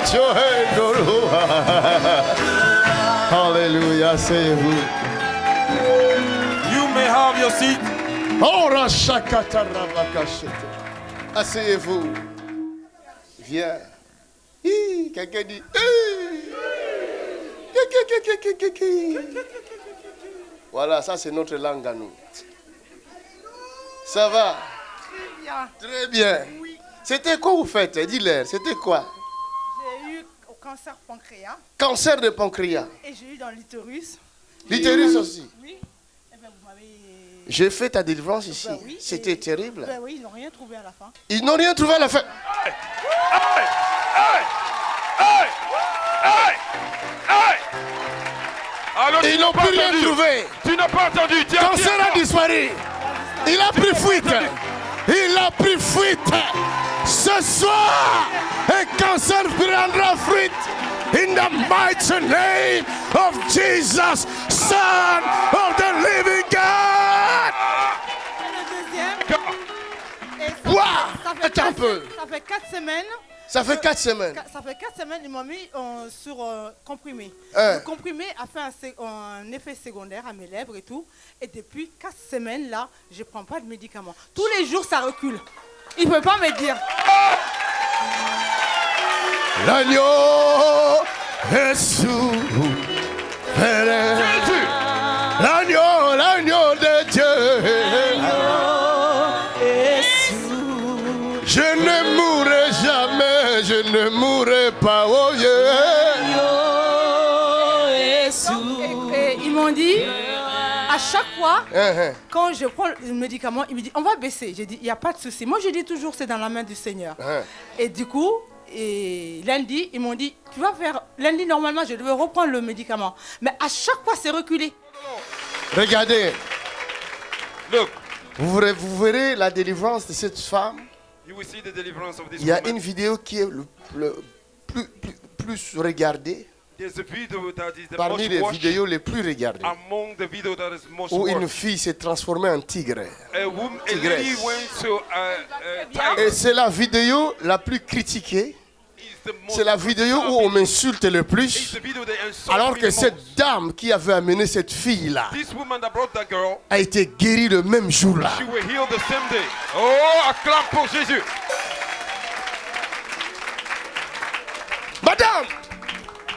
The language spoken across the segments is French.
put your hand on. Hallelujah, asseyez-vous. You may have your seat. Oh, Rashakatarabakashete. Asseyez-vous. Viens. Hi, quelqu'un dit. Voilà, ça c'est notre langue à nous. Ça va? Très bien. Très bien. Oui. C'était quoi vous faites? Dis-leur, c'était quoi? J'ai eu au cancer pancréas Cancer de pancréas. et j'ai eu dans l'utérus. L'utérus aussi. Oui. Eh ben, vous m'avez... J'ai fait ta délivrance ici. Ben oui, C'était et- terrible. Ben oui, ils n'ont rien trouvé à la fin. Ils n'ont rien trouvé à la fin. Alors, Ils tu n'ont n'as pas plus rien entendu. trouvé. Tu n'as pas entendu. Tiens, Cancer a disparu. Il a pris fuite. Il a pris fuite. Ce soir, un cancer prendra fuite. In the mighty name of Jesus, Son of the living God. Le deuxième. Et ça, Wow. ça fait Attends un peu. Ça fait 4 semaines. Ça fait 4 semaines. Ça fait 4 semaines, ils m'ont mis sur comprimé. Hein. Le comprimé a fait un effet secondaire à mes lèvres et tout. Et depuis 4 semaines, là, je ne prends pas de médicaments. Tous les jours, ça recule. Il ne peut pas me dire. L'agneau est sous. Jésus. L'agneau de Dieu. Je ne mourrai jamais, je ne mourrai pas, oh yeah. Et ils m'ont dit, à chaque fois, Hein, quand je prends le médicament, il me dit, on va baisser. J'ai dit, il n'y a pas de souci. Moi, je dis toujours, c'est dans la main du Seigneur. hein. Et du coup, et lundi, ils m'ont dit, tu vas faire... Lundi, normalement, je devais reprendre le médicament. Mais à chaque fois, c'est reculé. Regardez, Look, vous verrez la délivrance de cette femme. you will see the deliverance of this Il y a woman. une vidéo qui est plus regardée There's a video that is the parmi most les watched vidéos les plus regardées, among the video that is most où une watched. fille s'est transformée en tigre. A lady Tigresse. went to a tiger. Et c'est la vidéo la plus critiquée. It's the most C'est la vidéo où on m'insulte le It's plus. the video that insults Alors me que the cette most. dame qui avait amené cette fille-là This woman that brought that girl, a été guérie le même jour-là. she will heal the same day. Oh, acclame pour Jésus. Madame,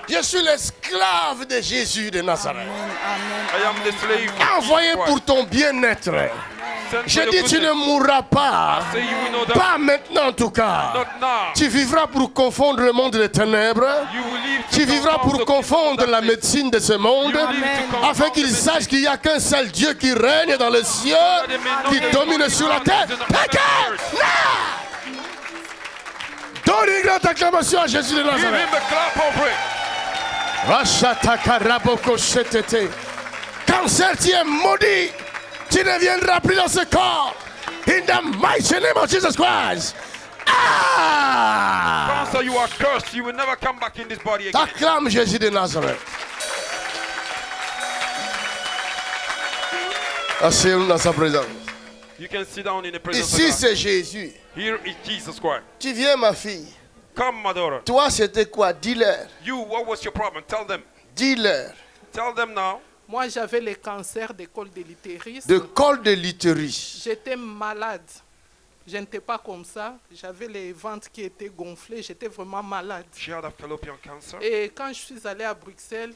je suis l'esclave de Jésus de Nazareth. I am the slave. Envoyé pour ton bien-être. Send Je for your dis, tu ne goodness. mourras pas. Say you will know that. Pas maintenant en tout cas. Not now. Tu vivras pour confondre le monde des ténèbres. You will live to Tu vivras confound pour the confondre people la that live. médecine de ce monde, You will live to confound afin qu'ils the sachent qu'il n'y a qu'un seul Dieu qui règne dans les cieux, qui domine sur la terre. Donne une grande acclamation à Jésus de Give him Nazareth. the clap of praise. Rachatakarabokoshetete. Cancer, tu es maudit. Tu ne viendras plus dans ce corps. In the mighty name of Jesus Christ. Ah! Cancer, you are cursed. You will never come back in this body again. Acclame Jésus de Nazareth. Asseyez-nous dans sa présence. You can sit down in the presence Ici, of God. c'est Jésus. Here is Jesus Christ. Tu viens, ma fille. Come, my daughter. Toi, c'était quoi? Dis-leur. You, what was your problem? Tell them. Dis-leur. Tell them now. Moi, j'avais le cancer de col de l'utérus. De col de l'utérus. J'étais malade. Je n'étais pas comme ça. J'avais les ventres qui étaient gonflés. J'étais vraiment malade. She had a fallopian cancer. Et quand je suis allée à Bruxelles,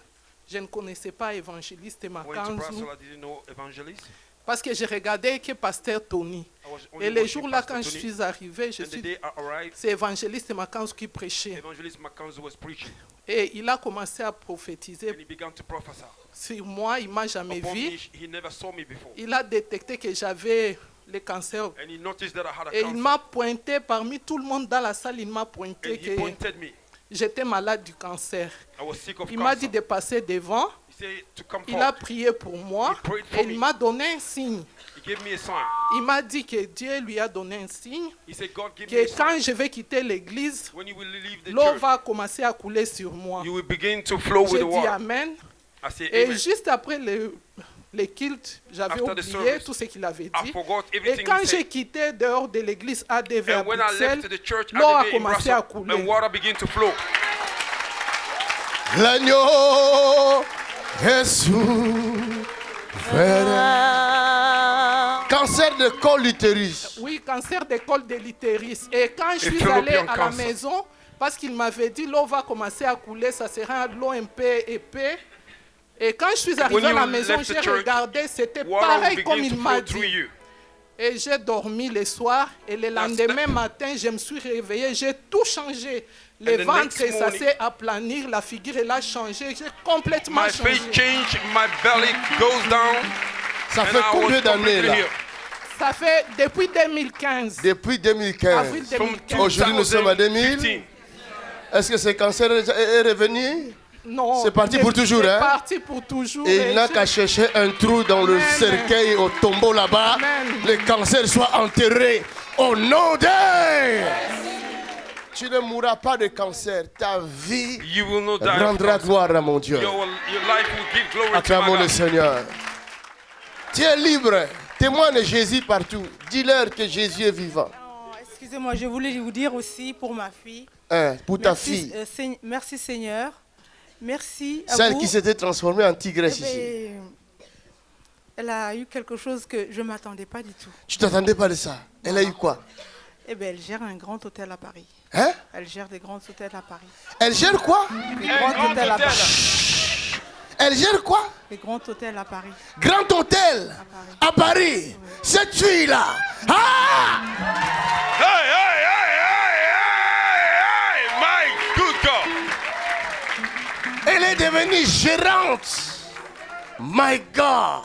je ne connaissais pas Évangéliste Went to Makanzu Brussels, I didn't know evangelist. parce que je regardais que Pasteur Tony. I was only Et le watching jour-là, Pastor quand je Tony. suis arrivée, And the day I arrived, c'est Évangéliste Makanzu qui prêchait. evangelist Mackenzie was preaching. Et il a commencé à prophétiser And he began to prophesy. sur moi. Il ne m'a jamais Upon vu. me, he never saw me before. Il a détecté que j'avais le cancer. And he noticed that I had a Et il cancer. m'a pointé, parmi tout le monde dans la salle, il m'a And pointé he que pointed me. j'étais malade du cancer. I was sick of Il m'a cancer. dit de passer devant. He said to come Il a forward. prié pour moi He prayed for et il me. m'a donné un signe. He gave me a sign. Il m'a dit que Dieu lui a donné un signe, He said, God give me a que sign. quand je vais quitter l'église, When you will leave the l'eau church, va commencer à couler sur moi. you will begin to flow with J'ai the dit water. Amen. I said, Et amen. juste après le culte, j'avais After the oublié service, tout ce qu'il avait I dit. forgot Et everything quand he j'ai said. quitté dehors de l'église ADV à And when I Bruxelles, left the church, l'eau a in commencé à Brussels, couler. and water began to flow. L'agneau est souffert. Cancer de col l'utérus. Oui, cancer de col de l'utérus. Et quand je suis fallopian allée à la cancer. maison, parce qu'il m'avait dit l'eau va commencer à couler, ça sera de l'eau un peu épais. Et quand je suis arrivée à la maison, left the j'ai church, regardé, c'était Water pareil will comme begin il to m'a flow through dit. you. Et j'ai dormi le soir et le lendemain matin, je me suis réveillée, j'ai tout changé. Le And the ventre, next ça morning- s'est aplanir, la figure, elle a changé, j'ai complètement My face changé. changed, my belly goes down. Ça And fait I combien was d'années completely là? healed. Ça fait depuis 2015. Depuis Avril 2015. 2015. Aujourd'hui, nous sommes à 2000. 2015. Est-ce que ce cancer est revenu? Non, C'est parti pour toujours, c'est hein? parti pour toujours. Et Et il n'a j'ai- qu'à chercher un trou dans le Amen. cercueil au tombeau là-bas. Amen. Le cancer soit enterré au nom de... Tu ne mourras pas de cancer. Ta vie You will not die. of rendra cancer. gloire à mon Dieu. Your life will give glory to Acclamons my le God. Seigneur. Tu es libre. Témoigne Jésus partout. Dis-leur que Jésus est vivant. Oh, excusez-moi, je voulais vous dire aussi pour ma fille. Hein, pour ta Merci, fille. merci Seigneur. Merci à Celle vous. qui s'était transformée en tigresse Eh ici. ben, elle a eu quelque chose que je ne m'attendais pas du tout. Tu t'attendais pas de ça. Elle a eu quoi? Eh bien, elle gère un grand hôtel à Paris. Hein? Elle gère des grands hôtels à Paris. Elle gère quoi? Des grands hôtels à Paris. Elle gère quoi? Des grands hôtels à Paris. Grand hôtel à Paris. Cette fille-là. Ah! Hey, hey, hey, hey, hey, hey, my good God. Elle est devenue gérante. My God.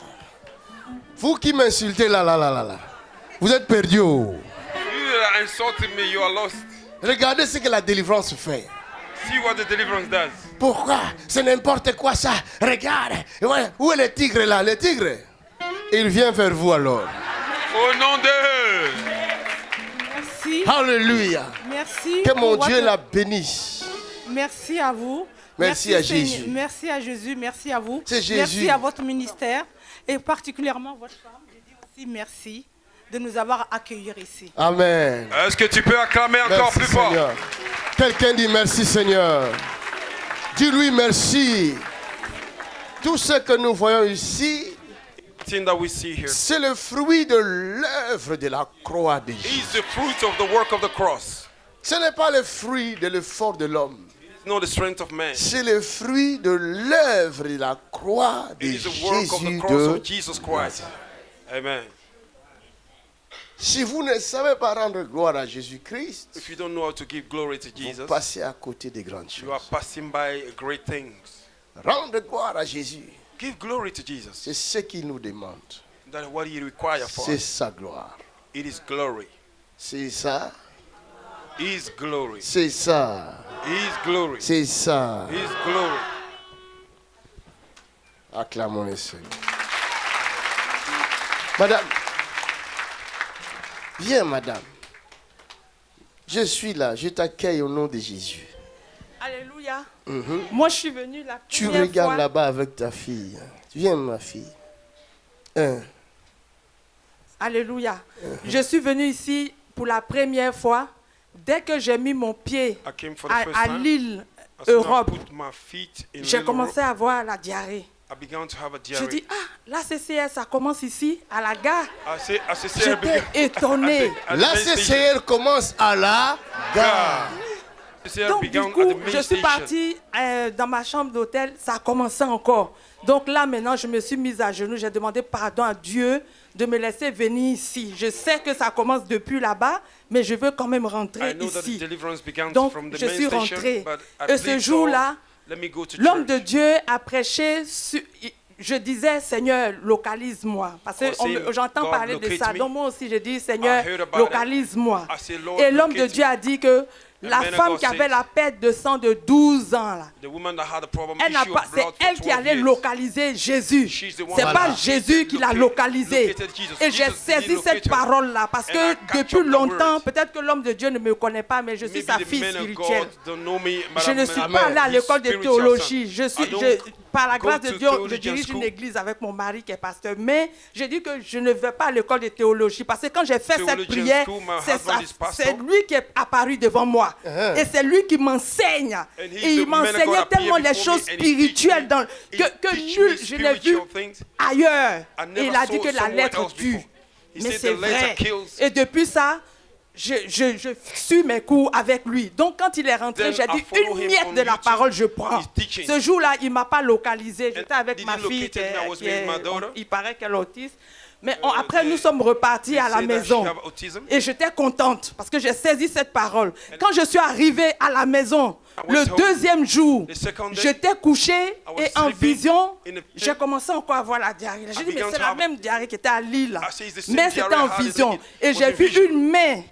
Vous qui m'insultez là. Vous êtes perdus. Oh. You are insulting me, you are lost. Regardez ce que la délivrance fait. See what the deliverance does. Pourquoi? C'est n'importe quoi ça. Regarde. Ouais, où est le tigre là? Le tigre. Il vient vers vous alors. Au nom de... Merci. Alléluia. Merci. Que mon pour Dieu votre- la bénisse. Merci à vous. Merci à Seigneur. Jésus. Merci à Jésus. Merci à vous. C'est Jésus. Merci à votre ministère et particulièrement votre femme. Je dis aussi merci de nous avoir accueillis ici. Amen. Est-ce que tu peux acclamer encore Merci plus fort? Seigneur. Quelqu'un dit merci Seigneur. Dis-lui merci. Tout ce que nous voyons ici, Thing that we see here c'est le fruit de l'œuvre de la croix de Jésus. is the fruit of the work of the cross. Ce n'est pas le fruit de l'effort de l'homme. It's not the strength of man. C'est le fruit de l'œuvre de la croix de It is the work of the Jésus cross de... of Jesus Christ. Amen. Si vous ne savez pas rendre gloire à Jésus-Christ, If you don't know how to give glory to vous Jesus, passez à côté des grandes you are choses. passing by great things. Rendre gloire à Jésus, Give glory to Jesus. c'est ce qu'il nous demande. That is what He requires for C'est us. sa gloire. It is glory. C'est ça. His glory. C'est ça. His glory. C'est ça. His glory. Acclamons le Seigneur. Madame. Viens, madame. Je suis là. Je t'accueille au nom de Jésus. Alléluia. Moi, je suis venue la Tu première regardes fois. là-bas avec ta fille. Viens, ma fille. Alléluia. Je suis venue ici pour la première fois. Dès que j'ai mis mon pied I came for the first à time. l'île As soon as I Europe, put my feet in j'ai Little commencé Rock, à avoir la diarrhée. I began to have a Je diarrhea. dis, ah, la CCS, ça commence ici, à la gare. I say, J'étais étonnée. La CCR commence à la gare. Donc, du coup, je suis partie dans ma chambre d'hôtel, ça a commencé encore. Donc là, maintenant, je me suis mise à genoux, j'ai demandé pardon à Dieu de me laisser venir ici. Je sais que ça commence depuis là-bas, mais je veux quand même rentrer ici. Donc, je suis rentrée. Et ce jour-là, l'homme de Dieu a prêché, je disais, Seigneur, localise-moi. Parce que j'entends parler de ça. Donc moi aussi, je dis, Seigneur, localise-moi. Et l'homme de Dieu a dit que la femme qui avait la perte de sang de 12 ans, là, c'est elle qui allait localiser Jésus. C'est pas Jésus qui l'a localisé. Et j'ai saisi cette parole-là parce que depuis longtemps, peut-être que l'homme de Dieu ne me connaît pas, mais je suis sa fille spirituelle. Je ne suis pas allée à l'école de théologie. par la grâce de Dieu, je dirige une église avec mon mari qui est pasteur. Mais j'ai dit que je ne vais pas à l'école de théologie. Parce que quand j'ai fait cette prière, c'est lui qui est apparu devant moi. Et c'est lui qui m'enseigne. Et il m'enseignait tellement les choses spirituelles que nul, je l'ai vu ailleurs. Et il a dit que la lettre tue. Mais c'est vrai. Et depuis ça, je suis mes cours avec lui. Donc quand il est rentré, j'ai dit une miette de la parole, je prends. Ce jour-là, il ne m'a pas localisé. J'étais avec ma fille, il paraît qu'elle est autiste. Mais après, nous sommes repartis à la maison. Et j'étais contente parce que j'ai saisi cette parole. Quand je suis arrivée à la maison, le deuxième jour, j'étais couchée et en vision, j'ai commencé encore à avoir la diarrhée. J'ai dit, mais c'est la même diarrhée qui était à Lille. Mais c'était en vision. Et j'ai vu une main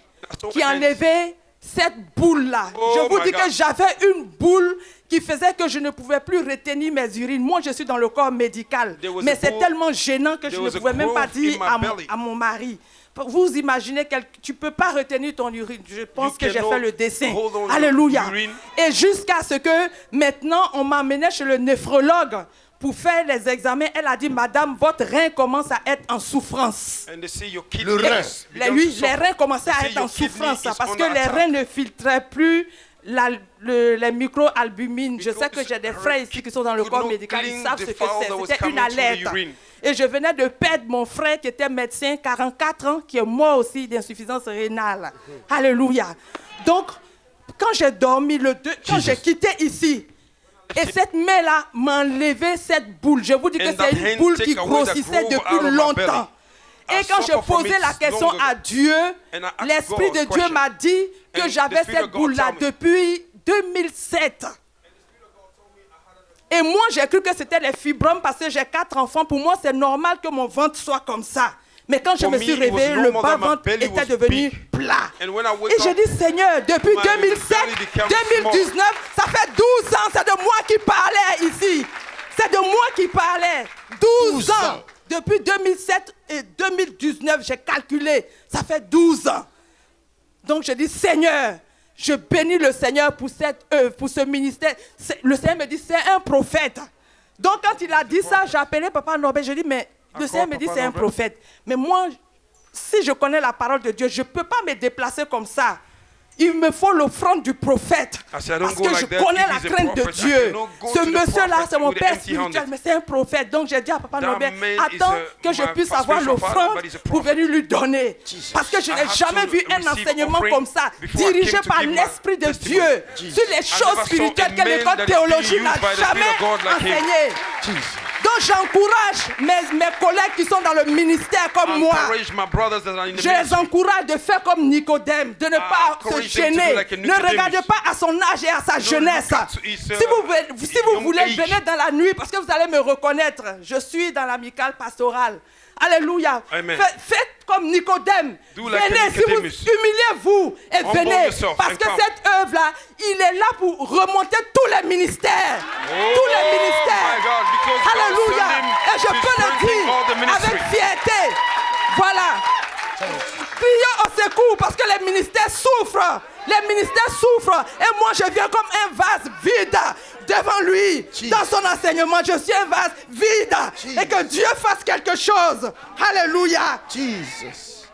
qui enlevait cette boule-là. Je vous dis que j'avais une boule qui faisait que je ne pouvais plus retenir mes urines. Moi, je suis dans le corps médical. Mais c'est tellement gênant que je ne pouvais même pas dire à mon mari. Vous imaginez que tu ne peux pas retenir ton urine. Je pense que j'ai fait le dessin. Alléluia. Et jusqu'à ce que maintenant, on m'emmenait chez le néphrologue pour faire les examens. Elle a dit, madame, votre rein commence à être en souffrance. Le rein. Les reins commençaient à être en souffrance parce que les reins ne filtraient plus les micro-albumines. Je sais que j'ai des frères ici qui sont dans le corps médical, ils savent ce que c'est. C'était une alerte. Et je venais de perdre mon frère qui était médecin, 44 ans, qui est mort aussi d'insuffisance rénale. Alléluia. Donc, quand j'ai dormi, quand j'ai quitté ici, et cette main-là m'a enlevé cette boule. Je vous dis que c'est une boule qui grossissait depuis longtemps. Et quand je posais la question à Dieu, l'Esprit de Dieu m'a dit que j'avais cette boule-là depuis 2007. Et moi, j'ai cru que c'était les fibromes parce que j'ai 4 enfants. Pour moi, c'est normal que mon ventre soit comme ça. Mais quand je me suis réveillée, le bas-ventre était devenu plat. Et j'ai dit, Seigneur, depuis 2007, 2019, ça fait 12 ans, c'est de moi qui parlais ici. C'est de moi qui parlais. 12 ans. Depuis 2007 et 2019, j'ai calculé, ça fait 12 ans. Donc je dis, Seigneur, je bénis le Seigneur pour cette œuvre, pour ce ministère. Le Seigneur me dit, c'est un prophète. Donc quand il a dit ça, j'ai appelé Papa Norbert, je dis, mais le Seigneur me dit, c'est un prophète. Mais moi, si je connais la parole de Dieu, je ne peux pas me déplacer comme ça. Il me faut l'offrande du prophète. Parce que je connais la crainte de Dieu. Ce monsieur-là, c'est mon père spirituel, mais c'est un prophète. Donc j'ai dit à Papa Norbert, attends que je puisse avoir l'offrande pour venir lui donner. Parce que je n'ai jamais vu un enseignement comme ça, dirigé par l'Esprit de Dieu, sur les choses spirituelles que l'école de théologie n'a jamais enseigné. Donc j'encourage mes collègues qui sont dans le ministère comme moi. Je les encourage de faire comme Nicodème, de ne pas se gêner. Ne regardez pas à son âge et à sa jeunesse. Si vous voulez, venez dans la nuit parce que vous allez me reconnaître. Je suis dans l'amicale pastorale. Alléluia. Faites comme Nicodème. Venez, si vous humiliez-vous et venez. Parce que cette œuvre-là, il est là pour remonter tous les ministères. Tous les ministères. Alléluia. Et je peux le dire avec fierté. Voilà. Crions au secours parce que les ministères souffrent. Les ministères souffrent. Et moi, je viens comme un vase vide devant lui. Dans son enseignement, je suis un vase vide. Et que Dieu fasse quelque chose. Alléluia. Jesus.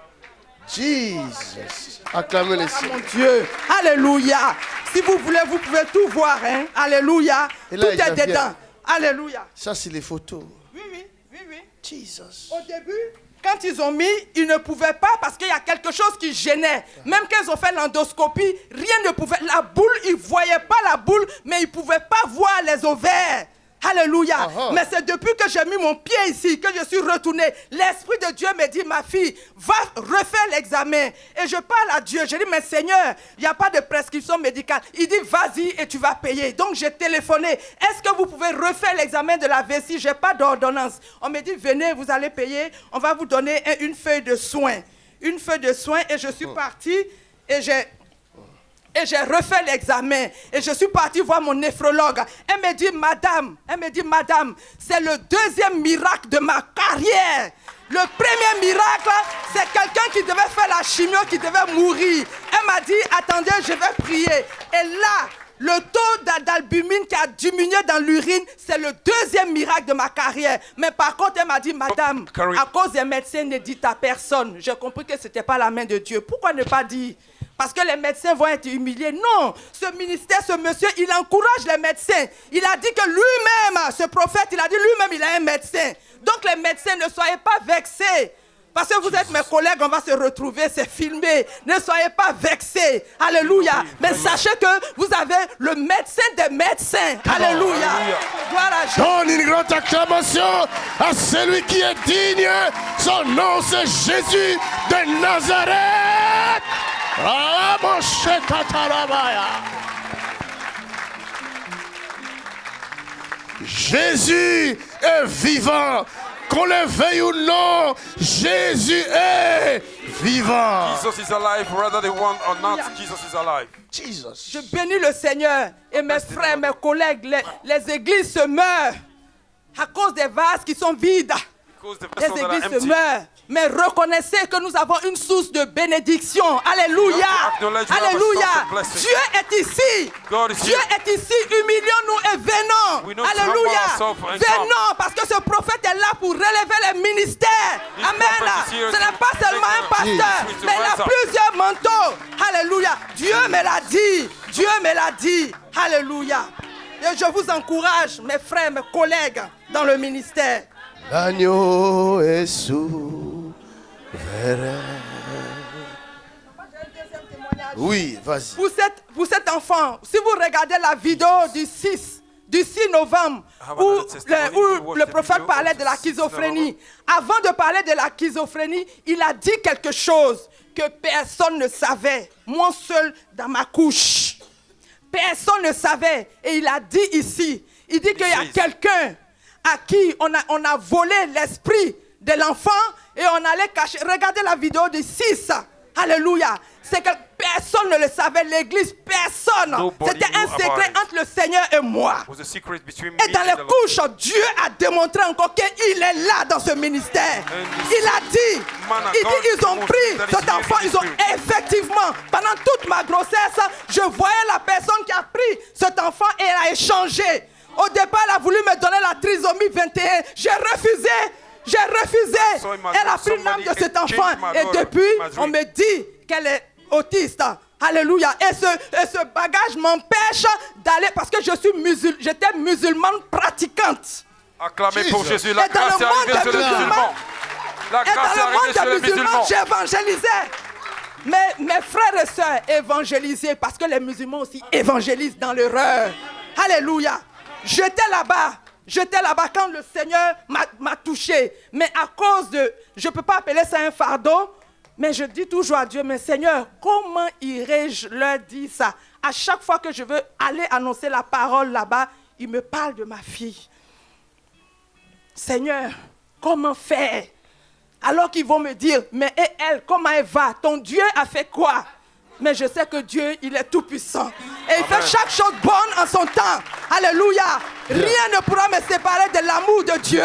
Acclamez les cieux. Mon Dieu. Alléluia. Si vous voulez, vous pouvez tout voir. Hein? Alléluia. Tout est dedans. Alléluia. Ça, c'est les photos. Oui. Jesus. Au début, quand ils ont mis, ils ne pouvaient pas parce qu'il y a quelque chose qui gênait. Même quand ils ont fait l'endoscopie, rien ne pouvait. La boule, ils ne voyaient pas la boule, mais ils ne pouvaient pas voir les ovaires. Alléluia. Mais c'est depuis que j'ai mis mon pied ici, que je suis retourné. L'Esprit de Dieu me dit, ma fille, va refaire l'examen. Et je parle à Dieu. Je dis, mais Seigneur, il n'y a pas de prescription médicale. Il dit, vas-y et tu vas payer. Donc j'ai téléphoné. Est-ce que vous pouvez refaire l'examen de la vessie? Je n'ai pas d'ordonnance. On me dit, venez, vous allez payer. On va vous donner une feuille de soins. Une feuille de soins. Et je suis partie et j'ai refait l'examen. Et je suis partie voir mon néphrologue. Elle me dit, madame, c'est le deuxième miracle de ma carrière. Le premier miracle, c'est quelqu'un qui devait faire la chimio, qui devait mourir. Elle m'a dit, attendez, je vais prier. Et là, Le taux d'albumine qui a diminué dans l'urine, c'est le deuxième miracle de ma carrière. Mais par contre, elle m'a dit, madame, à cause des médecins, ne dites à personne. J'ai compris que ce n'était pas la main de Dieu. Pourquoi ne pas dire? Parce que les médecins vont être humiliés. Non, ce ministère, ce monsieur, il encourage les médecins. Il a dit que lui-même, ce prophète, il a dit lui-même, il est un médecin. Donc les médecins, ne soyez pas vexés. Parce que vous êtes mes collègues, on va se retrouver, c'est filmé. Ne soyez pas vexés. Alléluia. Mais sachez que vous avez le médecin des médecins. Alléluia. Gloire à Dieu. Donne une grande acclamation à celui qui est digne. Son nom, c'est Jésus de Nazareth. Ah, mon cher Katarabaya. Jésus est vivant. Qu'on le veuille ou non, Jésus est vivant. Jesus is alive, whether they want or not. Jesus is alive. Jesus. Je bénis le Seigneur et mes frères, mes collègues, les églises se meurent à cause des vases qui sont vides. Les églises se meurent. Mais reconnaissez que nous avons une source de bénédiction. Alléluia. Alléluia. Dieu est ici. Dieu est ici. Humilions-nous et venons. Alléluia. Venons parce que ce prophète est là pour relever les ministères. Amen. Ce n'est pas seulement un pasteur, mais il a plusieurs manteaux. Alléluia. Dieu me l'a dit. Dieu me l'a dit. Alléluia. Et je vous encourage, mes frères, mes collègues, dans le ministère. L'agneau est souverain. Oui, vas-y. Pour cet enfant, si vous regardez la vidéo du 6 novembre, où le prophète parlait de la schizophrénie, avant de parler de la schizophrénie, il a dit quelque chose que personne ne savait. Moi seul dans ma couche. Personne ne savait. Et il a dit ici, il dit qu'il y a quelqu'un à qui on a volé l'esprit de l'enfant et on allait cacher. Regardez la vidéo du 6. Alléluia. C'est que personne ne le savait, l'église, personne. C'était un secret entre le Seigneur et moi. Et dans les couches, Dieu a démontré encore qu'il est là dans ce ministère. Il a dit, ils ont pris cet enfant, ils ont effectivement, pendant toute ma grossesse, je voyais la personne qui a pris cet enfant et elle a échangé. Au départ, elle a voulu me donner la trisomie 21. J'ai refusé. Elle a pris l'âme de cet enfant. Et depuis, on me dit qu'elle est autiste. Alléluia. Et ce bagage m'empêche d'aller parce que j'étais musulmane pratiquante. Acclamez pour Jésus. La grâce est arrivée sur les musulmans. La grâce est arrivée sur les musulmans. J'évangélisais. Mais mes frères et sœurs évangélisaient parce que les musulmans aussi évangélisent dans l'erreur. Alléluia. J'étais là-bas quand le Seigneur m'a touché. Mais à cause de... Je ne peux pas appeler ça un fardeau. Mais je dis toujours à Dieu, mais Seigneur, comment irai-je leur dire ça? À chaque fois que je veux aller annoncer la parole là-bas, il me parle de ma fille. Seigneur, comment faire? Alors qu'ils vont me dire, mais et elle, comment elle va? Ton Dieu a fait quoi? Mais je sais que Dieu, il est tout puissant. Et il fait chaque chose bonne en son temps. Alléluia. Rien ne pourra me séparer de l'amour de Dieu.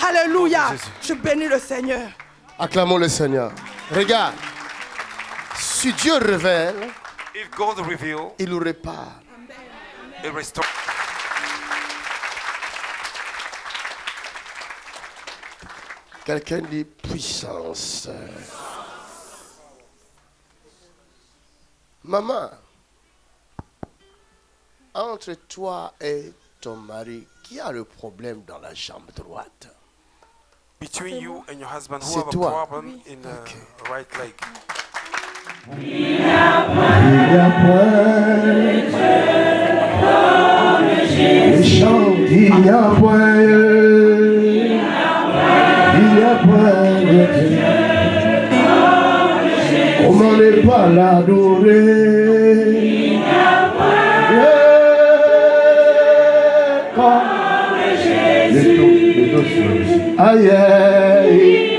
Alléluia. Je bénis le Seigneur. Acclamons le Seigneur. Regarde. Si Dieu révèle, il nous répare. Quelqu'un dit puissance. Maman, entre toi et ton mari, qui a le problème dans la jambe droite? Between you and your husband, who C'est have a toi. problem in the right leg. Il n'y a point de Dieu. Comment ne pas l'adorer? Il n'y a point comme Jésus. Aïe, il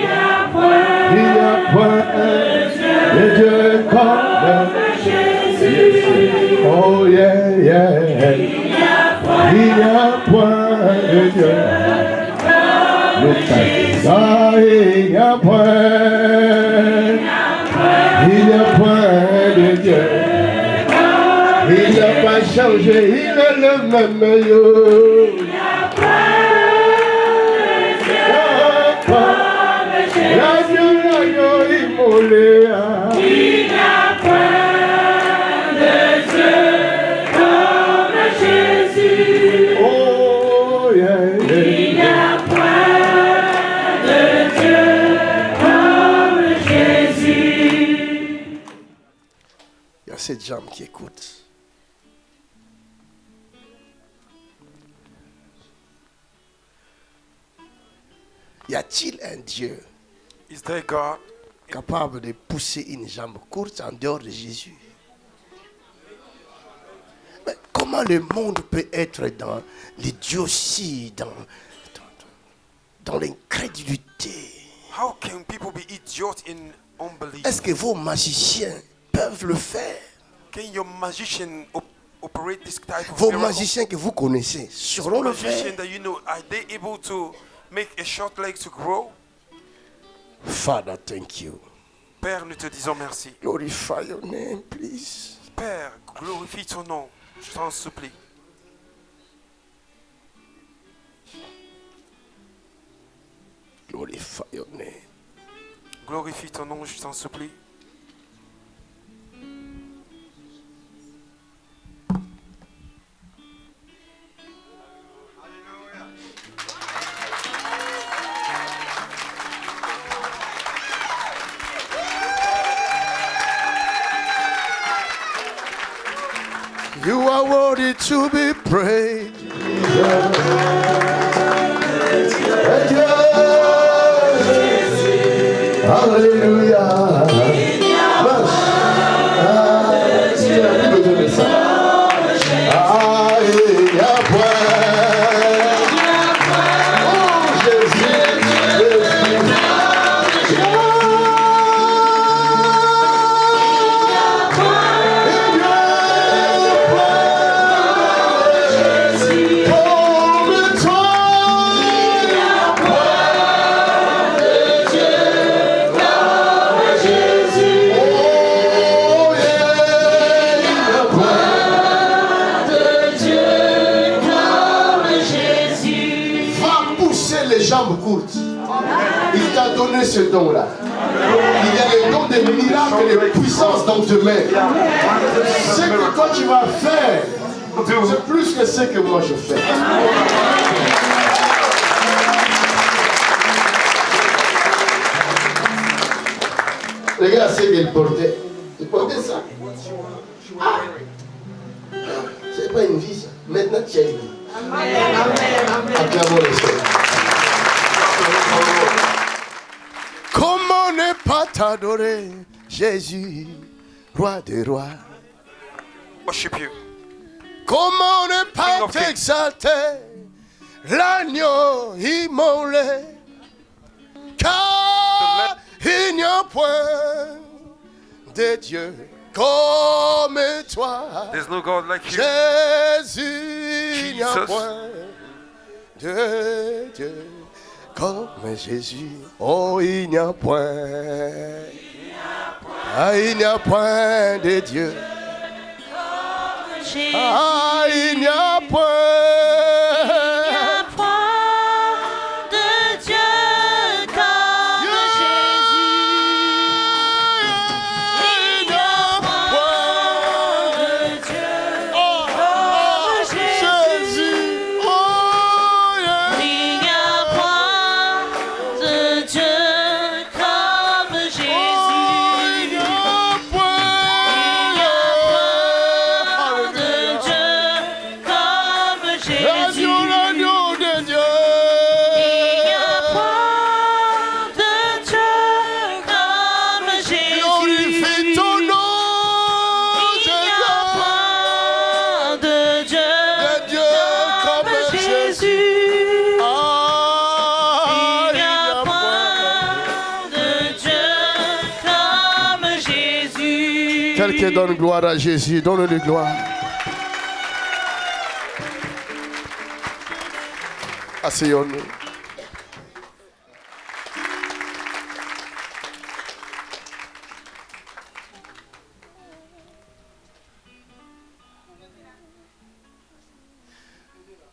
n'y a point de Dieu comme Jésus. Oh yeah, yeah. Il n'y a point de Dieu. Il n'y a point de Dieu. Il n'y a n'a pas changé, il est le même. Il n'y a pas l'agneau immolé. Il n'y a pas de Dieu comme Jésus. Oh, yeah, yeah. Il n'y a pas de Dieu comme Jésus. Il y a cette jambe qui écoute. Y a-t-il un Dieu capable de pousser une jambe courte en dehors de Jésus? Mais comment le monde peut être dans l'idiotie, dans l'incrédulité? How can people be idiots in unbelief? Est-ce que vos magiciens peuvent le faire? Can your magician operate this type of Vos miracle? magiciens que vous connaissez sauront le faire. Magician that you know, are they able to make a short leg to grow? Father, thank you. Père, nous te disons merci. Glorify your name, please. Père, glorifie ton nom, je t'en supplie. Glorify your name. Glorifie ton nom, je t'en supplie. You are worthy to be praised. Hallelujah. Il t'a donné ce don-là. Il y a les dons des miracles et des puissances dans tes mains. Ce que toi tu vas faire, c'est plus que ce que moi je fais. Regarde ce qu'il portait. Il portait ça. Ah. C'est pas une vie ça. Maintenant tu as une vie. Acclamons le Seigneur. Comment ne pas t'adorer, Jésus, roi des rois? Worship you. Comment ne pas t'exalter, l'agneau immolé? Car il n'y a point de Dieu comme toi. There's no God like you. Jésus, il n'y a point de Dieu comme Jésus. Oh, il n'y a point. Ah, il n'y a point de Dieu. Ah, il n'y a point. Quelqu'un donne gloire à Jésus, donne-lui gloire. Asseyons-nous.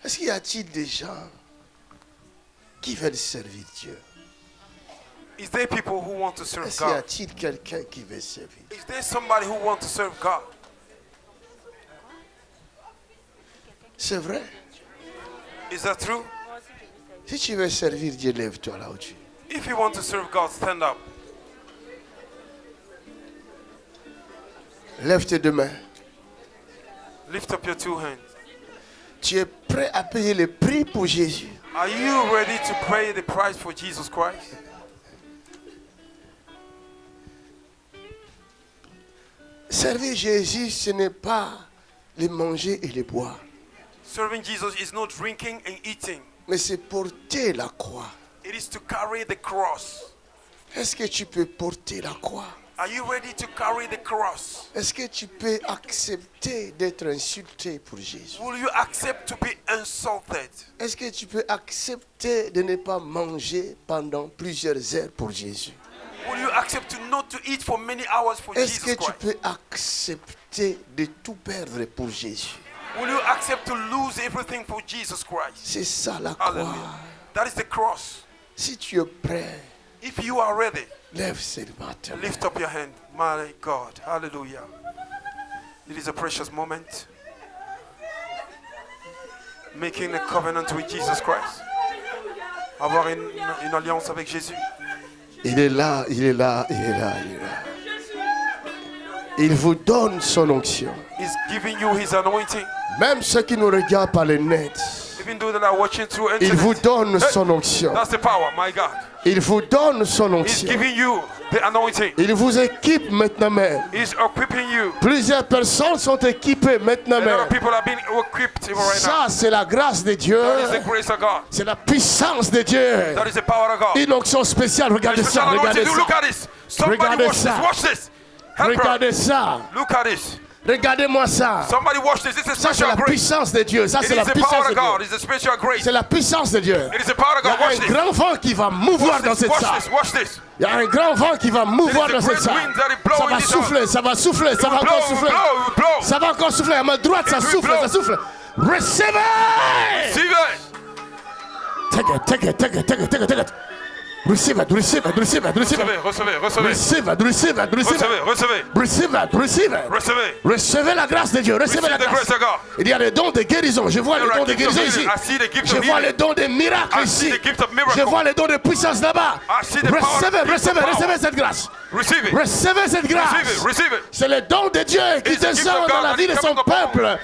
Est-ce qu'il y a-t-il des gens qui veulent servir Dieu? Is there people who want to serve Est-ce qu'il y God? a-t-il quelqu'un qui veut servir? Is there somebody who wants to serve God? C'est vrai. Is that true? Si tu veux servir Dieu, lève-toi là où tu es. If you want to serve God, stand up. Lève tes deux mains. Lift up your two hands. Tu es prêt à payer le prix pour Jésus? Are you ready to pay the price for Jesus Christ? Servir Jésus, ce n'est pas les manger et les boire, Serving Jesus is not drinking and eating. mais c'est porter la croix. It is to carry the cross. Est-ce que tu peux porter la croix? Are you ready to carry the cross? Est-ce que tu peux accepter d'être insulté pour Jésus? Will you accept to be insulted? Est-ce que tu peux accepter de ne pas manger pendant plusieurs heures pour Jésus? Will you accept to not to eat for many hours for Est-ce que Jesus tu Christ? peux accepter de tout perdre pour Jésus? Will you accept to lose everything for Jesus Christ? C'est ça la croix. Hallelujah. That is the cross. Si tu es prêt, If you are ready, lève cette matin. lift up your hand. My God. Hallelujah. It is a precious moment. Making a covenant with Jesus Christ. Avoir une alliance avec Jésus. Il est là, il est là, il est là, il est là. Il vous donne son onction. He's giving you his anointing. Même ceux qui nous regardent par le net, Even though they are watching through il internet. vous donne Hey, son onction. that's the power, my God. Il vous donne son He's onction. giving you the anointing. Il vous équipe maintenant même. He's equipping you. Plusieurs personnes sont équipées maintenant A lot même. of people are being equipped even right now. Ça, c'est la grâce de Dieu. That is the grace of God. C'est la puissance de Dieu. That is the power of God. Une onction spéciale. Regardez Special ça, regardez anointing. Look ça. at this. Somebody Regardez watch this. ça. Watch this. Help her. Regardez ça. Look at this. Regardez-moi ça. Somebody watch this. This is Ça, c'est special la grace. puissance de Dieu. Ça, It c'est is la the puissance power de of God. Dieu. It's the special grace. C'est la puissance de Dieu. It is the power of Il y God. a Watch un this. grand vent qui va mouvoir dans cette Watch salle. this. Watch this. Il y a un grand vent qui va mouvoir There dans is a cette great salle. wind that is blowing Ça va this souffler, ça va souffler, ça va Blow, encore souffler. blow, blow. Ça va encore souffler. À ma droite, ça It will souffle, blow. ça souffle. Recevez! See it. Take it, take it, take it, take it, take it, take it. Receive it, receive it, receive it, receive it. Recevez, recevez, recevez. Receive it, receive it, receive Recevez, it. recevez. Receive it, receive it. Recevez. Recevez la grâce de Dieu, recevez Receive la the grâce. grace of God. Il y a les dons de guérison. Je vois les There are dons de gifts of guérison healing. ici. I see the gift Je of vois les healing. dons de miracles I see ici. the gift of miracle. Je vois les dons de puissance là-bas. I see the power, Recevez, gift of recevez, power. recevez cette grâce. Receive it. Recevez cette grâce. Receive it. Receive it. C'est le don de Dieu qui It's the gift descend of dans God la that vie is de son coming upon peuple.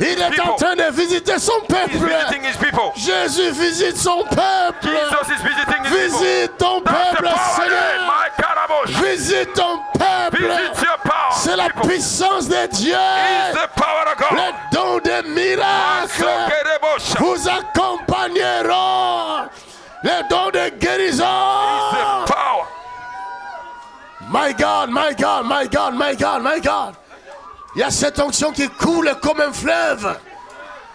Il est en people. train de visiter son He's peuple. visiting his people. Jésus visite son peuple. Jesus is visiting his people. Visite ton That's the peuple, power. Seigneur. My Karabosh. Visite ton peuple. Visit your power. C'est la people. puissance de Dieu. It's the power of God. Le don des miracles Masokerebosha. vous accompagneront. Le don de guérison. The power. My God, my God, my God, my God, my God. Il y a cette onction qui coule comme un fleuve.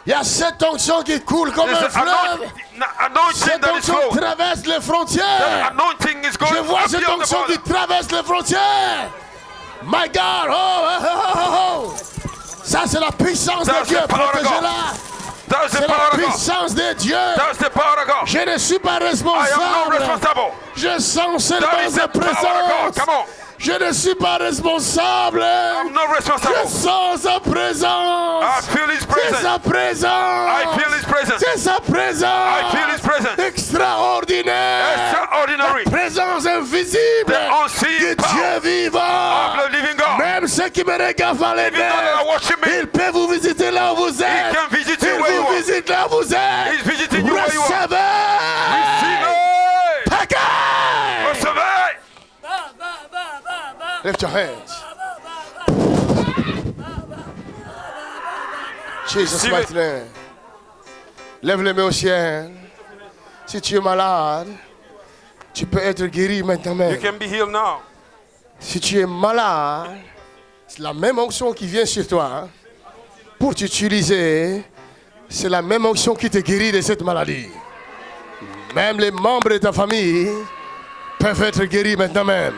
Il y a cette onction qui coule comme un There's fleuve. anointing Cette that is onction flowing. traverse les frontières. Anointing is going Je vois up cette beyond the onction qui border. traverse les frontières. My God, oh, oh, oh, oh, oh. Ça c'est la puissance de That's Dieu. the power of God. Protégez-la. That's the C'est power la of God. puissance de Dieu. That's the power of God. Je ne suis pas I am not responsable. responsible. Je sens seulement That is sa the power of God. présence. Come on. Je ne suis pas responsable. I'm not Je responsible. sens sa présence. I feel His C'est presence. sa présence. I feel His presence. C'est sa présence. I feel His presence. Extraordinaire. Extraordinary. Présence invisible. The unseen Que power Dieu of vivant. the living God. Même ceux qui me regardent par les Even though they are nerfs, watching me, il peut vous visiter là où vous êtes. can visit you Il where you vous are. visite là où vous êtes. He's visiting you where you are. Receive Recevez. it. Pagaille. Recevez. Lift your hands. Jesus Receive mighty it. name. Lève les mains au ciel. Si tu es malade, tu peux être guéri maintenant même. You can be healed now. Si tu es malade, c'est la même onction qui vient sur toi pour t'utiliser. C'est la même onction qui te guérit de cette maladie. Même les membres de ta famille peuvent être guéris maintenant même.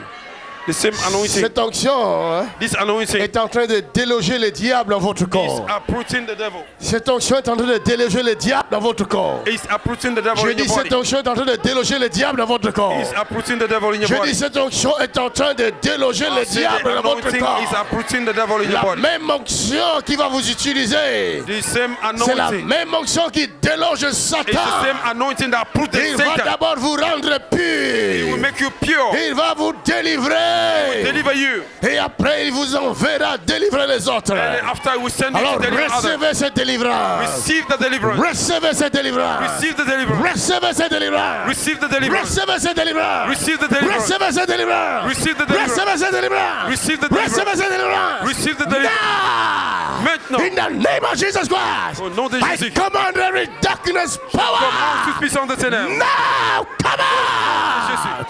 The same anointing. Cette onction This anointing est en train de déloger les diables dans votre is corps. uprooting the devil. Cette onction est en train de déloger les diables dans votre corps. It's uprooting the devil Je in dis your cette body. onction est en train de déloger les diables dans votre corps. It's uprooting the devil in your Je body. dis cette onction est en train de déloger I les say diables the dans votre anointing corps. is uprooting the devil in your La body. même onction qui va vous utiliser. The same C'est la anointing. même onction qui déloge It's the Satan. same anointing that uproots Il va Satan. d'abord vous rendre It will pur. make you pure. Il va vous délivrer. Deliver you. Et après, il vous enverra délivrer les autres. And then after I will send you Alors to deliver others. recevez cette délivrance. Receive the deliverance. Recevez cette délivrance. Receive the deliverance. Recevez cette délivrance. Receive the deliverance. Recevez cette délivrance. Receive the deliverance. Recevez cette délivrance. Receive the deliverance. Recevez cette délivrance. Receive the deliverance. Recevez cette délivrance. Receive the deliverance. Now, Maintenant. in the name of Jesus Christ, Au nom de I Jésus. command every darkness Commande power. toute puissance de ténèbres. Now, come out.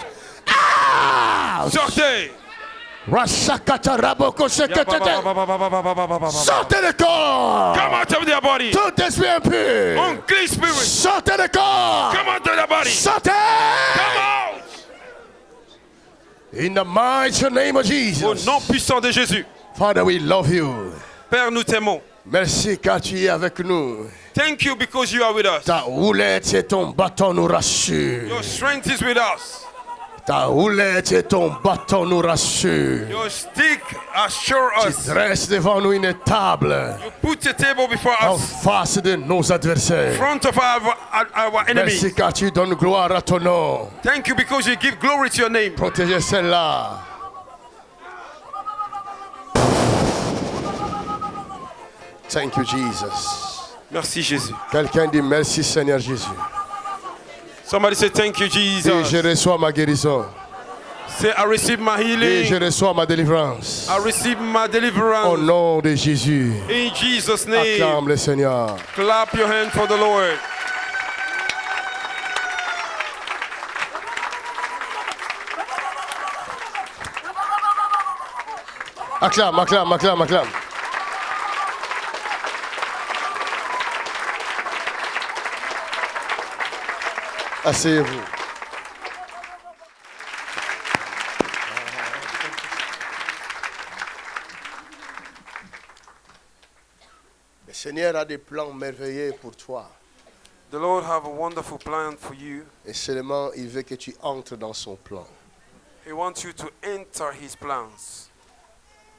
Out. Sortez. Rashakata raboko shekete. Sortez le corps. Come out of their body. Tout esprit impur. Unclean spirit. Sortez le corps. Come out of their body. Sortez. Come out. In the mighty name of Au Jesus. nom puissant de Jésus. Father, we love you. Père, nous t'aimons. Merci car tu es avec nous. Thank you because you are with us. Ta houlette et ton bâton nous rassurent. Your strength is with us. Ta houlette et ton bâton nous rassurent. Your stick assure Tu us. dresses devant nous une table You put a table before en us face de nos in adversaires. front of our enemies. Merci car tu donnes gloire à ton nom. Thank you because you give glory to your name. Protégez celle-là. Thank you, Jesus. Merci Jésus. Quelqu'un dit merci Seigneur Jésus. Somebody say thank you Et Jesus. je reçois ma guérison. Say I receive my Et je healing. reçois ma délivrance. I receive my Au deliverance. nom de Jésus. In Jesus' name. Acclame le Seigneur. Clap your hand for the Lord. Acclame, acclame, acclame, acclame. Asseyez-vous. Le Seigneur a des plans merveilleux pour toi. The Lord have a wonderful plan for you. Et seulement, il veut que tu entres dans son plan. He wants you to enter his plans.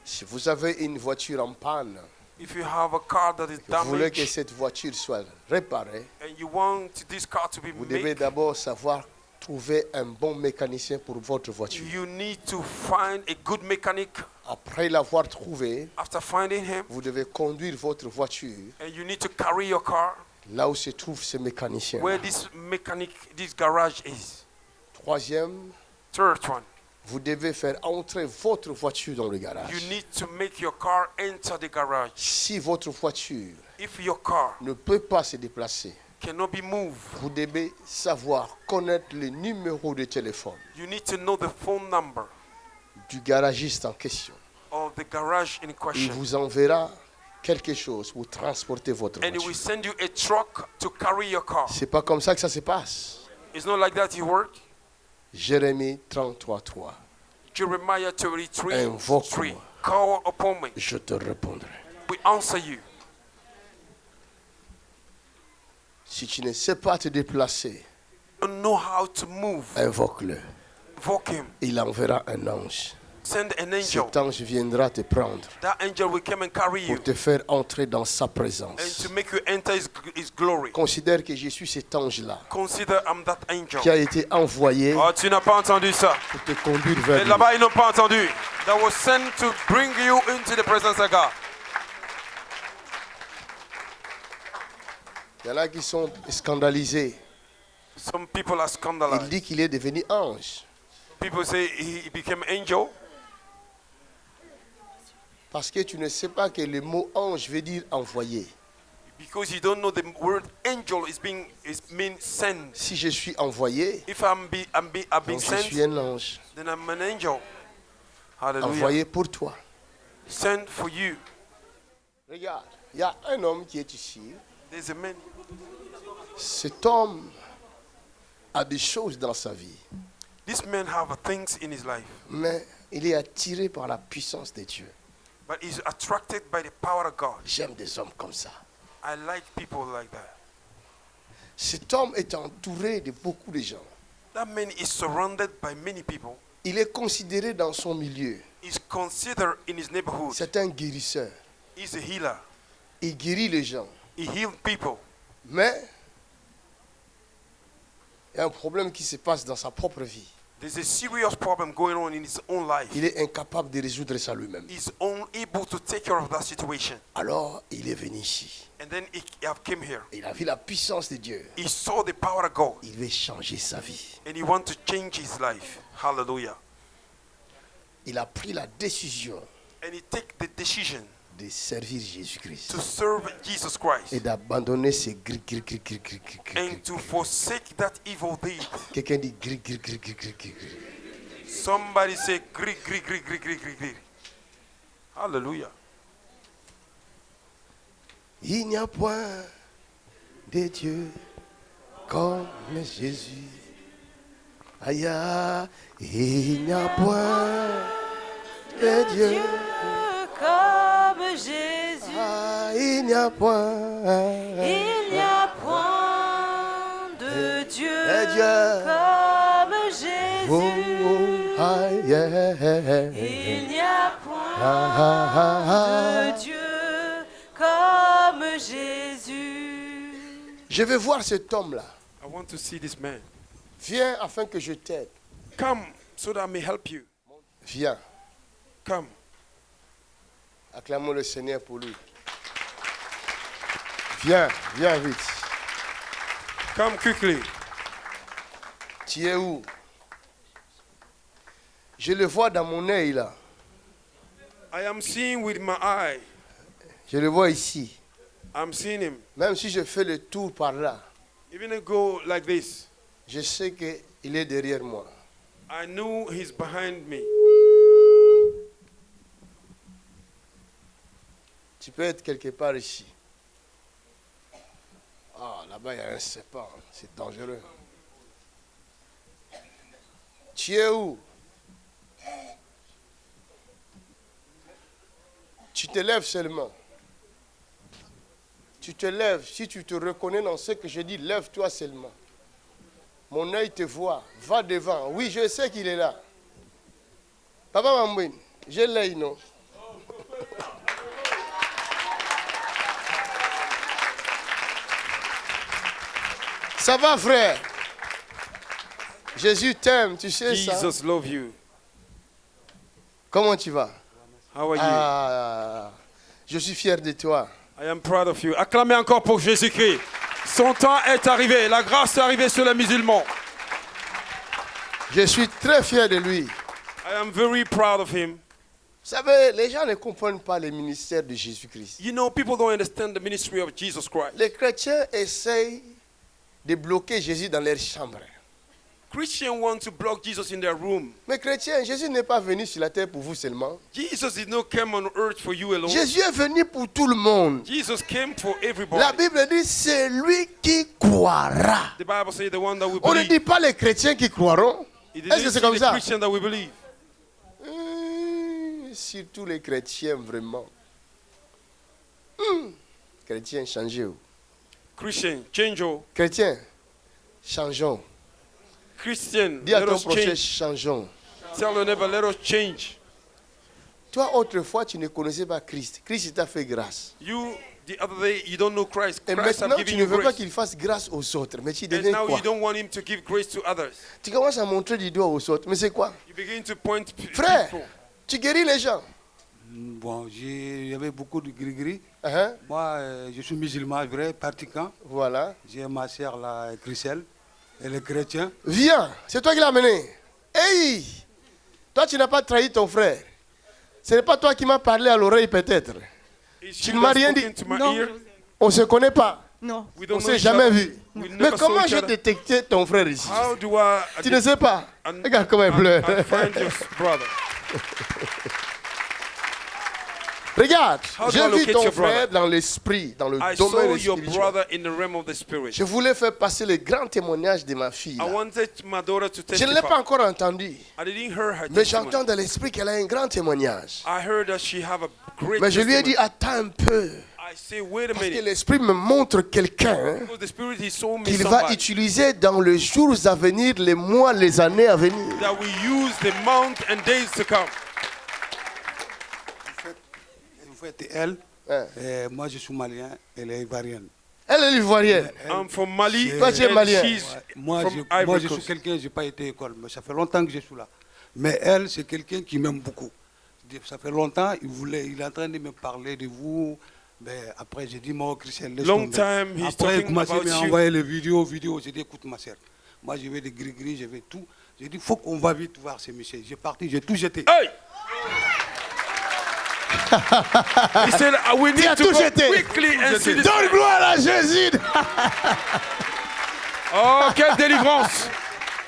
Si vous avez une voiture en panne, If you have a car that is vous voulez que damaged cette voiture soit réparée, and you want this car to be vous devez made, d'abord savoir trouver un bon mécanicien pour votre voiture. you need to find a good mechanic. Après l'avoir trouvé, After finding him, vous devez conduire votre voiture and you need to carry your car là où se trouve ce mécanicien. where this mechanic, this garage is. Troisième, Third one, vous devez faire entrer votre voiture dans le garage. you need to make your car enter the garage. Si votre voiture If your car ne peut pas se déplacer, cannot be moved, vous devez savoir connaître le numéro de téléphone you need to know the phone number du garagiste en question. of the garage in Il question. vous enverra quelque chose pour transporter votre And he will voiture. send you a truck to carry your car. C'est pas comme ça que ça se passe. It's not like that you work. Jérémie 33:3. Jeremiah 33:3. Invoque-moi. Call upon me. Je te répondrai. We answer you. Si tu ne sais pas te déplacer, Don't know how to move. invoque-le. Invoke him. Il enverra un ange. Send an angel. Cet ange viendra te prendre That angel will come and carry you pour te faire entrer dans sa and présence. to make you enter his glory. Considère que je suis cet ange-là Consider I'm that angel. qui a été envoyé Oh, tu n'as pas entendu ça. pour te conduire Et vers lui. là-bas, ils n'ont pas entendu. That was sent to bring you into the presence of God. Il y en a qui sont scandalisés. Some people are Il scandalized. dit qu'il est devenu ange People say he became angel parce que tu ne sais pas que le mot ange veut dire envoyé. because you don't know the word angel is mean sent. Si je suis envoyé, If I've been donc je sent, suis un ange then I'm an angel. Hallelujah. envoyé pour toi. Sent for you. Regarde, il y a un homme qui est ici. There's a man. Cet homme a des choses dans sa vie, This man have things in his life. mais Il est attiré par la puissance de Dieu. But he's attracted by the power of God. J'aime des hommes comme ça. I like people like that. Cet homme est entouré de beaucoup de gens. That man is surrounded by many people. Il est considéré dans son milieu. He's considered in his neighborhood. C'est un guérisseur. He's a healer. Il guérit les gens. He healed people. Mais il y a un problème qui se passe dans sa propre vie. There's a serious problem going on in his own life. Il est incapable de résoudre ça lui-même. He's unable to take care of that situation. Alors, il est venu ici. And then he came here. Il a vu la puissance de Dieu. He saw the power of God. Il veut changer sa vie. And he wants to change his life. Hallelujah. Il a pris la décision And he take the decision de servir Jésus-Christ. to serve Jesus Christ. Et d'abandonner ces gris. And to forsake that evil deed. Quelqu'un dit gris. Somebody say gris. Hallelujah. Il n'y a point de Dieu comme Jésus. Aïe, il n'y a point de Dieu comme Jésus. Ah, il n'y a point. Il n'y a point de Dieu Dieu comme Jésus. Oh, aïe, Il n'y a point de Dieu comme Jésus. Je vais voir cet homme-là. I want to see this man. Viens afin que je t'aide. Come so that I may help you. Viens. Come. Acclamons le Seigneur pour lui. Viens vite. Come quickly. Tu es où? Je le vois dans mon œil là. I am seeing with my eye. Je le vois ici. I'm seeing him. Même si je fais le tour par là, Even I go like this, je sais qu'il est derrière moi. I know he's behind me. Tu peux être quelque part ici. Ah, là-bas, il y a un serpent. C'est dangereux. Tu es où? Tu te lèves seulement. Tu te lèves. Si tu te reconnais dans ce que je dis, lève-toi seulement. Mon œil te voit. Va devant. Oui, je sais qu'il est là. Papa Mambouine, j'ai l'œil, non? Ça va, frère? Jésus t'aime, tu sais ça? Jesus love you. Comment tu vas? How are you? Ah, je suis fier de toi. I am proud of you. Acclamez encore pour Jésus-Christ. Son temps est arrivé. La grâce est arrivée sur les musulmans. Je suis très fier de lui. I am very proud of him. Vous savez, les gens ne comprennent pas le ministère de Jésus-Christ. You know, people don't understand the ministry of Jesus Christ. Les chrétiens essayent de bloquer Jésus dans leur chambre. Christians want to block Jesus in their room. Mais chrétiens, Jésus n'est pas venu sur la terre pour vous seulement. Jesus did not come on earth for you alone. Jésus est venu pour tout le monde. Jesus came for everybody. La Bible dit, c'est lui qui croira. The Bible says the one that we On ne believe. dit pas les chrétiens qui croiront. It Est-ce que didn't c'est say comme the ça? Christian that we believe. Surtout les chrétiens, vraiment. Chrétiens, changez. Christian, change. Chrétiens, changeons. Christian, Dis à let ton us prochain, change. changeons. Tell your neighbor, let us change. Toi, autrefois, tu ne connaissais pas Christ. Christ t'a fait grâce. You, the other day, you don't know Christ. Et Christ maintenant, has tu given ne you veux pas grace. qu'il fasse grâce aux autres. Mais tu And deviens now quoi? you don't want him to give grace to others. Tu commences à montrer du doigt aux autres. Mais c'est quoi? You begin to point Frère, people. tu guéris les gens. Bon, j'avais beaucoup de gris-gris. Hein? Moi, je suis musulman, vrai, pratiquant. Voilà. J'ai ma sœur, là, Christelle, elle est chrétienne. Viens, c'est toi qui l'as amené. Hey! Toi, tu n'as pas trahi ton frère. Ce n'est pas toi qui m'as parlé à l'oreille, peut-être. Is Tu she ne m'as that rien spoken dit. to my Non. ear? On ne se connaît pas. Non. We On don't ne know s'est each jamais other. vu. We Mais never saw comment each j'ai other. détecté ton frère ici? How do I Tu ne sais pas. and- Regarde comment il pleure. I find your brother? Regarde, How do j'ai I vu locate ton your frère brother? dans l'esprit, dans le I saw domaine your spirituel. brother in the realm of the spirit. Je voulais faire passer le grand témoignage de ma fille. I là. wanted my daughter to Je ne l'ai pas testify. encore entendu, I didn't hear her mais testimony. j'entends dans l'esprit qu'elle a un grand témoignage. I heard that she have a great Mais je lui ai dit, testimony. attends un peu, I say, wait a parce que minute. l'esprit me montre quelqu'un Because the spirit he showed me qu'il va somebody utiliser dans les jours à venir, les mois, les années à venir. that we use the month and days to come. En fait, elle, Hein. moi je suis malien, elle est ivoirienne. Elle est ivoirienne. I'm from Mali. Toi, tu es and malien. she's Moi, from moi Ivory je suis Coast. quelqu'un, je n'ai pas été à l'école, mais ça fait longtemps que je suis là. Mais elle, c'est quelqu'un qui m'aime beaucoup. Ça fait longtemps, il est en train de me parler de vous. Mais après, j'ai dit, moi, Christian, laisse Long tomber. time he's Après, il talking commence à about you. m'envoyer les vidéos. J'ai dit, écoute, ma soeur, moi, je vais des gris-gris, je vais tout. J'ai dit, il faut qu'on va vite voir ces messieurs. J'ai parti, j'ai tout jeté. Hey! He said, we Tu as need to tout go jeté. quickly and see this. Donne gloire à Jésus. Oh, quelle délivrance!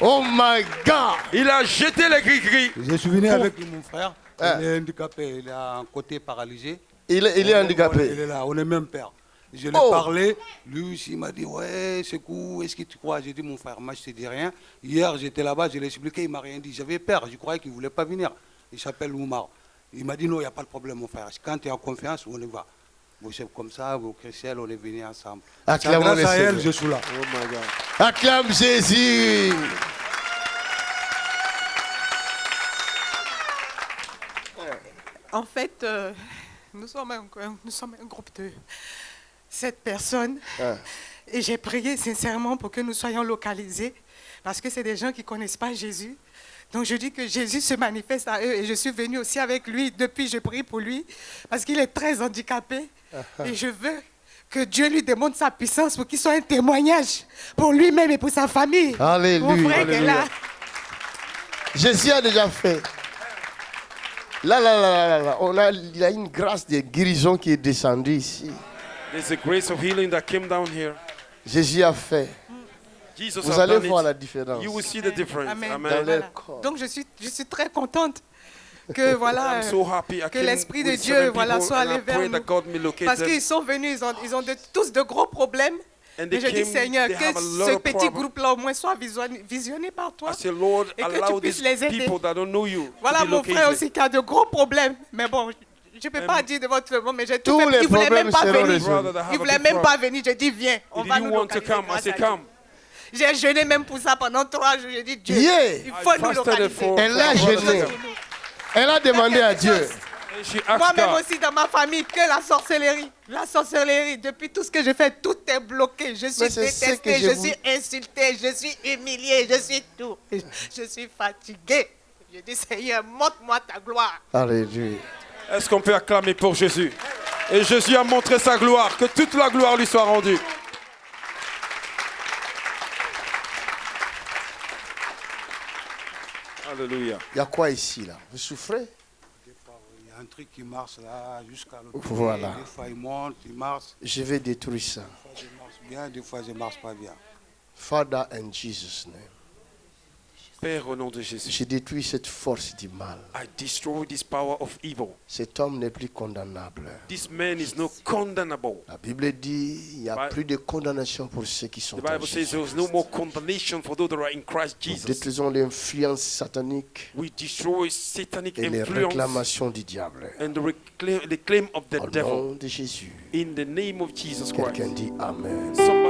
Oh my God. Il a jeté les gris-gris. Je suis venu avec mon frère. Ah. Il est handicapé, il a un côté paralysé. Il est handicapé. Il est là, on est même père. Je lui ai Oh. parlé, lui aussi il m'a dit, ouais, c'est cool, est-ce que tu crois? J'ai dit, mon frère, moi je te dis rien. Hier j'étais là-bas, je l'ai expliqué, il m'a rien dit. J'avais peur, je croyais qu'il ne voulait pas venir. Il s'appelle Oumar. Il m'a dit, non, il n'y a pas de problème, mon frère. Quand tu es en confiance, on y va. Vous êtes comme ça, vous, Christelle, on est venus ensemble. C'est Acclamons grâce le à elle, Seigneur. je suis là. Oh my God. Acclame Jésus. En fait, nous sommes un groupe de 7 personnes. Ah. Et j'ai prié sincèrement pour que nous soyons localisés, parce que c'est des gens qui ne connaissent pas Jésus. Donc je dis que Jésus se manifeste à eux, et je suis venue aussi avec lui. Depuis, je prie pour lui, parce qu'il est très handicapé. Et je veux que Dieu lui démontre sa puissance pour qu'il soit un témoignage pour lui-même et pour sa famille. Alléluia. Mon frère qui est là. Jésus a déjà fait. Là, il y a une grâce de guérison qui est descendue ici. There's a grace of healing that came down here. Jésus a fait. Jesus Vous has allez done voir la it. différence. You will see the difference. Amen. Amen. Dans leur Voilà. corps. Donc je suis très contente que voilà. I'm so happy I Que came l'Esprit de with Dieu, 7 voilà, people soit and I allé vers pray nous. that God may locate Parce them. qu'ils sont venus, ils ont tous de gros problèmes. And Et they je dis, came, Seigneur, they que have a lot ce of petit problems. groupe-là au moins soit visionné par toi. I say, Lord, Et que tu allow puisses these les aider. people that don't know you Voilà to be mon frère located. aussi qui a de gros problèmes. Mais bon, je ne peux pas dire de votre nom, mais j'ai tout Tous fait. les Il ne voulait problèmes même pas seront venir. résolus. Brother that have Il a ne voulait big même pas problem. venir. Je dis, viens, on He va nous didn't want to localiser. come. I grâce say, à Dieu. come. J'ai jeûné même pour ça pendant 3 jours. J'ai dit, Dieu, Yeah. il faut I nous fasted localiser. for Elle a our brother jeûné. to come. Elle a demandé à Dieu. And she asked Moi-même God. aussi dans ma famille, que la sorcellerie, depuis tout ce que je fais, tout est bloqué. Je suis Mais c'est ce que détestée, je je vous- suis insultée, je suis humiliée, je suis tout. Je suis fatiguée. Je dis, Seigneur, montre-moi ta gloire. Alléluia. Est-ce qu'on peut acclamer pour Jésus? Et Jésus a montré sa gloire, que toute la gloire lui soit rendue. Alléluia. Il y a quoi ici là? Vous souffrez? Des fois, il y a un truc qui marche là, jusqu'à l'autre. Voilà. Des fois, il monte, il marche. Je vais détruire ça. Des fois, je marche bien, des fois, je ne marche pas bien. Father, in Jesus' name. Père, au nom de Jésus, Je détruis cette force du mal. I destroy this power of evil. Cet homme n'est plus condamnable. This man is not condemnable. La Bible dit il n'y a Bible- plus de condamnation pour ceux qui sont The en Bible says Jésus. there is no more condemnation for those that are in Christ Nous Jesus. détruisons l'influence satanique We destroy satanic et les influence réclamations du diable. and the claim of the Au devil. nom de Jésus. In the name of Jesus Christ. Quelqu'un dit Amen. Somebody